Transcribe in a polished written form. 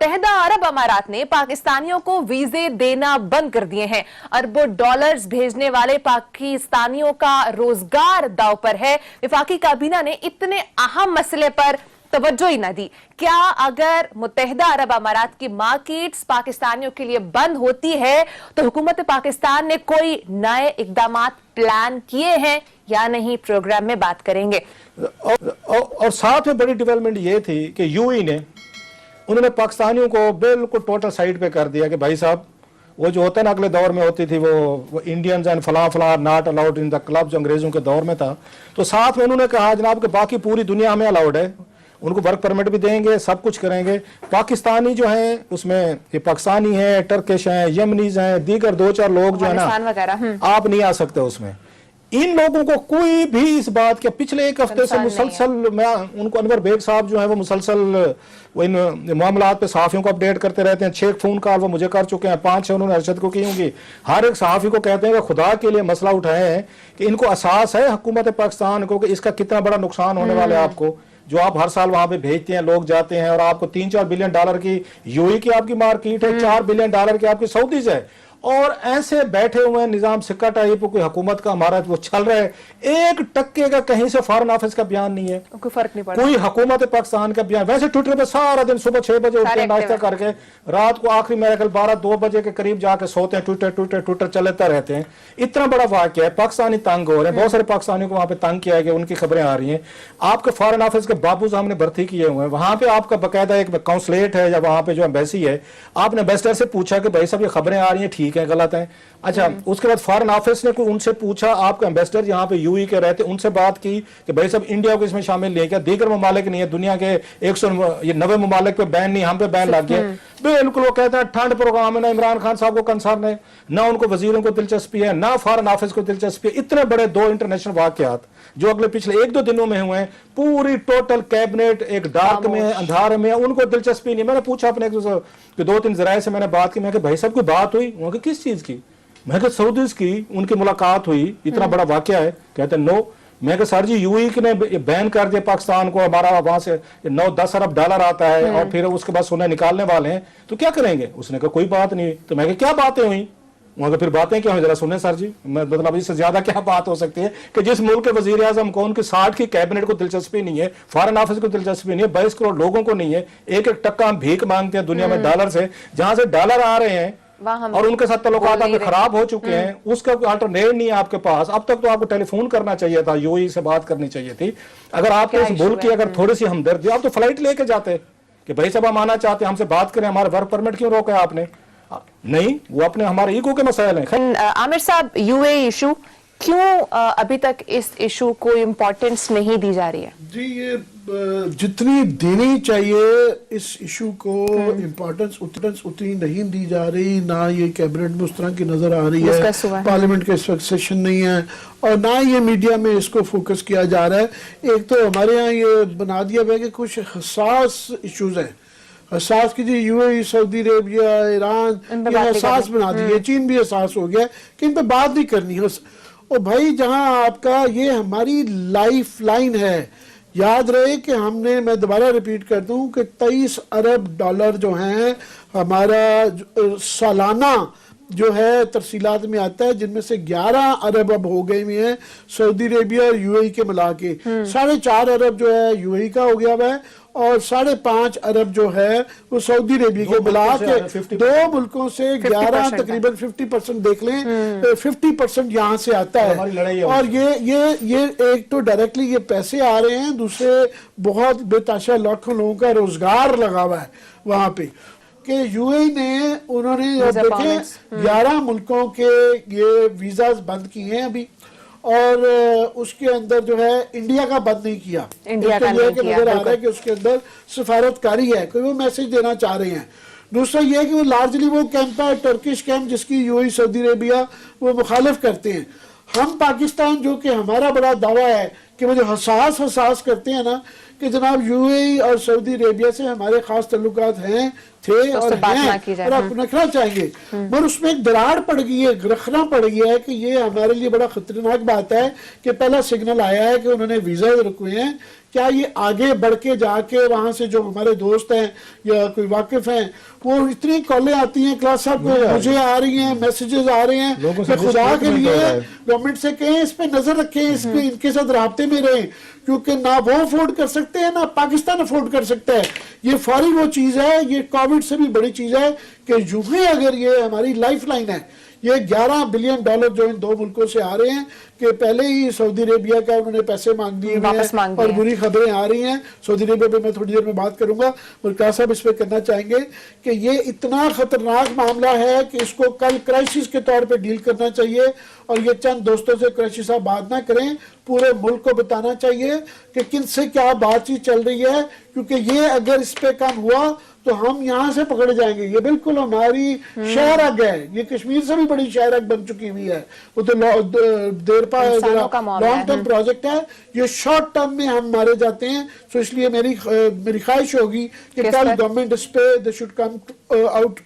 متحدہ عرب امارات نے پاکستانیوں کو ویزے دینا بند کر دیے ہیں۔ اربوں ڈالرز بھیجنے والے پاکستانیوں کا روزگار داؤ پر ہے۔ وفاقی کابینہ نے اتنے اہم مسئلے پر توجہ ہی نہ دی۔ کیا اگر متحدہ عرب امارات کی مارکیٹس پاکستانیوں کے لیے بند ہوتی ہے تو حکومت پاکستان نے کوئی نئے اقدامات پلان کیے ہیں یا نہیں؟ پروگرام میں بات کریں گے۔ اور ساتھ میں بڑی ڈیولپمنٹ یہ تھی کہ یو ای نے انہوں نے پاکستانیوں کو بالکل ٹوٹل سائڈ پہ کر دیا کہ بھائی صاحب وہ جو ہوتا ہے نا اگلے دور میں ہوتی تھی وہ انڈینز اینڈ فلاں فلاں not allowed in the club, جو انگریزوں کے دور میں تھا، تو ساتھ میں انہوں نے کہا جناب کہ باقی پوری دنیا میں الاؤڈ ہے، ان کو ورک پرمٹ بھی دیں گے، سب کچھ کریں گے۔ پاکستانی جو ہیں اس میں یہ پاکستانی ہیں، ٹرکش ہیں، یمنیز ہیں، دیگر دو چار لوگ جو ہے نا آپ نہیں آ سکتے اس میں۔ ان لوگوں کو کوئی بھی اس بات کے پچھلے ایک ہفتے سے مسلسل میں ان کو انور بیگ صاحب جو ہیں وہ مسلسل وہ ان معاملات پہ صحافیوں کو اپڈیٹ کرتے رہتے ہیں۔ 6 فون کال وہ مجھے کر چکے ہیں، 5 انہوں نے ارشد کو کی ہوں گی۔ ہر ایک صحافی کو کہتے ہیں کہ خدا کے لیے مسئلہ اٹھائے ہیں کہ ان کو احساس ہے حکومت پاکستان کو کہ اس کا کتنا بڑا نقصان ہونے والا ہے آپ کو، جو آپ ہر سال وہاں پہ بھیجتے ہیں، لوگ جاتے ہیں اور آپ کو 3-4 بلین ڈالر کی یو ای کی آپ کی مارکیٹ ہے، 4 بلین ڈالر کی آپ کی سعودیز ہے، اور ایسے بیٹھے ہوئے ہیں نظام سکہ ٹائپ کوئی حکومت کا ہمارا وہ چل رہا ہے۔ ایک ٹکے کا کہیں سے فارن آفس کا بیان نہیں ہے، کوئی فرق نہیں پڑتا، کوئی حکومت پاکستان کا بیان۔ ویسے ٹویٹر پہ سارا دن صبح 6 بجے اٹھتے ہیں ناشتہ کر کے، رات کو آخری میرے خیال 12-2 بجے کے قریب جا کے سوتے ہیں، ٹویٹر چلتے رہتے ہیں۔ اتنا بڑا واقعہ ہے، پاکستانی تنگ ہو رہے ہیں، بہت سارے پاکستانیوں کو وہاں پہ تنگ کیا ہے کہ ان کی خبریں آ رہی ہیں۔ آپ کے فارن آفس کے بابوز ہم نے بھرتی کیے ہوئے ہیں، وہاں پہ آپ کا باقاعدہ ایک کونسلیٹ ہے یا وہاں پہ جو ایمبیسی ہے، آپ نے ایمبیسڈر سے پوچھا کہ بھائی صاحب یہ خبریں آ رہی ہیں ٹھیک ہیں غلط ہیں؟ اچھا، اس کے بعد فارن آفس نے کوئی ان سے پوچھا، آپ کا ایمبیسڈر یہاں پہ یو ای کے رہتے ان سے بات کی کہ بھائی صاحب انڈیا کو اس میں شامل نہیں ہے کیا؟ دیگر ممالک نہیں ہے، دنیا کے 190 ممالک پہ بین نہیں، ہم پہ بین لگ گیا۔ بالکل وہ کہتا ہے ٹھنڈ پروگرام ہے، نہ عمران خان صاحب کو کنسرن ہے، نہ ان کو وزیروں کو دلچسپی ہے، نہ فارن آفس کو دلچسپی ہے۔ اتنے بڑے 2 انٹرنیشنل واقعات جو اگلے پچھلے 1-2 دنوں میں ہوئے ہیں، پوری ٹوٹل کیبنٹ ایک ڈارک میں ہے، اندھارے میں ہے، ان کو دلچسپی نہیں۔ میں نے پوچھا اپنے 2-3 ذرائع سے میں نے بات کی، میں کہ بھائی صاحب کوئی بات ہوئی؟ انہوں نے کہا کس چیز کی؟ میں کہ سعودیز کی ان کی ملاقات ہوئی، اتنا بڑا واقعہ ہے؟ کہتے ہیں نو۔ میں کہ سر جی یو ای نے بین کر دیا پاکستان کو، ہمارا وہاں سے 9-10 ارب ڈالر آتا ہے اور پھر اس کے بعد سونا نکالنے والے ہیں، تو کیا کریں گے؟ اس نے کہا کوئی بات نہیں۔ تو میں کہ کیا باتیں ہوئی؟ وہاں کہ پھر باتیں کیا ہوئی ذرا سنیں سر جی، مطلب اس سے زیادہ کیا بات ہو سکتی ہے کہ جس ملک کے وزیر اعظم کو ان کی 60 کی کیبنٹ کو دلچسپی نہیں ہے، فارن آفس کو دلچسپی نہیں ہے، 22 کروڑ لوگوں کو نہیں ہے، ایک ٹکا ہم بھیک مانگتے ہیں دنیا میں ڈالر سے، جہاں سے ڈالر آ رہے ہیں اور ان کے ساتھ تعلقات آپ کے خراب ہو چکے ہیں، اس کا کوئی آلٹرنیٹ نہیں ہے آپ کے پاس۔ اب تک تو آپ کو ٹیلی فون کرنا چاہیے تھا، یو ای سے بات کرنی چاہیے تھی۔ اگر آپ کے اس ملک کی اگر تھوڑی سی ہمدردی، آپ تو فلائٹ لے کے جاتے کہ بھائی صاحب ہم آنا چاہتے ہیں، ہم سے بات کریں، ہمارے ورک پرمٹ کیوں روکا آپ نے؟ نہیں، وہ اپنے ہمارے ایگو کے مسائل ہیں۔ عامر صاحب، یو اے ایشو کیوں ابھی تک اس ایشو کو امپورٹنس نہیں دی جا رہی ہے؟ جی یہ جتنی دینی چاہیے اس ایشو کو امپورٹنس اتنی نہیں دی جا رہی، نہ یہ کیبنٹ میں اس طرح کی نظر آ رہی ہے، پارلیمنٹ کا اس وقت سیشن نہیں ہے، اور نہ یہ میڈیا میں اس کو فوکس کیا جا رہا ہے۔ ایک تو ہمارے ہاں یہ بنا دیا ہے کہ کچھ حساس ایشوز ہیں، حساس کی جی یو اے، سعودی عربیہ، ایران، یہ حساس بنا دیے، چین بھی حساس ہو گیا کہ ان پہ بات نہیں کرنی ہے۔ اور بھائی جہاں آپ کا یہ ہماری لائف لائن ہے، یاد رہے کہ ہم نے، میں دوبارہ ریپیٹ کر دوں کہ 23 ارب ڈالر جو ہیں ہمارا سالانہ جو ہے ترسیلات میں آتا ہے، جن میں سے 11 ارب اب ہو گئے ہوئے ہیں سعودی عربیہ اور یو اے کے ملا کے، 4.5 ارب جو ہے یو اے کا ہو گیا ہوا ہے، اور 5.5 ارب جو ہے وہ سعودی عربیہ کے ملا کے، 2 ملکوں سے 11 تقریباً 50% دیکھ لیں، 50% یہاں سے آتا ہے۔ اور یہ ایک تو ڈائریکٹلی یہ پیسے آ رہے ہیں، دوسرے بہت بے تحاشا لاکھوں لوگوں کا روزگار لگا ہوا ہے وہاں پہ، کہ یو اے نے انہوں نے دیکھیں 11 ملکوں کے یہ ویزاز بند کیے ہیں ابھی، اور اس کے اندر جو ہے انڈیا کا بند نہیں کیا، انڈیا کا یہ کہ نظر آ رہا ہے کہ اس کے اندر سفارتکاری ہے، کوئی وہ میسج دینا چاہ رہے ہیں۔ دوسرا یہ ہے کہ وہ لارجلی وہ کیمپ ہے ٹرکش کیمپ، جس کی یو اے سعودی عربیہ وہ مخالف کرتے ہیں۔ ہم پاکستان جو کہ ہمارا بڑا دعویٰ ہے کہ وہ جو حساس کرتے ہیں نا کہ جناب یو اے اور سعودی عربیہ سے ہمارے خاص تعلقات ہیں، تھے اور ہیں، اور آپ رکھنا چاہیں گے، مگر اس میں ایک دراڑ پڑ گئی ہے، رکھنا پڑ گیا ہے کہ یہ ہمارے لیے بڑا خطرناک بات ہے کہ پہلا سگنل آیا ہے کہ انہوں نے ویزا رکھے ہیں کیا یہ آگے بڑھ کے جا کے وہاں سے جو ہمارے دوست ہیں یا کوئی واقف ہیں وہ اتنی کالیں آتی ہیں کلاس صاحب کو مجھے آ رہی ہیں میسیجز آ رہے ہیں کہ خدا کے لیے گورنمنٹ سے کہیں اس پہ نظر رکھیں ان کے ساتھ رابطے میں رہیں کیونکہ نہ وہ افورڈ کر سکتے ہیں نہ پاکستان افورڈ کر سکتا ہے یہ فوری وہ چیز ہے یہ کووڈ سے بھی بڑی چیز ہے کہ یوں ہی اگر یہ ہماری لائف لائن ہے یہ $11 بلین جو ان 2 ملکوں سے آ رہے ہیں کہ پہلے ہی سعودی عربیہ کا انہوں نے پیسے مانگ دیے ہیں اور بری خبریں آ رہی ہیں سعودی عربیہ پہ میں تھوڑی دیر میں بات کروں گا مرکا صاحب اس پہ کرنا چاہیں گے کہ یہ اتنا خطرناک معاملہ ہے کہ اس کو کل کرائسس کے طور پہ ڈیل کرنا چاہیے اور یہ چند دوستوں سے قریشی صاحب بات نہ کریں پورے ملک کو بتانا چاہیے کہ کن سے کیا بات چیت چل رہی ہے کیونکہ یہ اگر اس پہ کام ہوا تو ہم یہاں سے پکڑ جائیں گے یہ بالکل ہماری شہر اگ ہے یہ کشمیر سے بھی بڑی شہر اگ بن چکی ہوئی ہے وہ تو دیر پا لانگ ٹرم پروجیکٹ ہے یہ شارٹ ٹرم میں ہم مارے جاتے ہیں سو اس لیے میری خواہش ہوگی کہ کل گورنمنٹ اس پہ دے شوڈ کم آؤٹ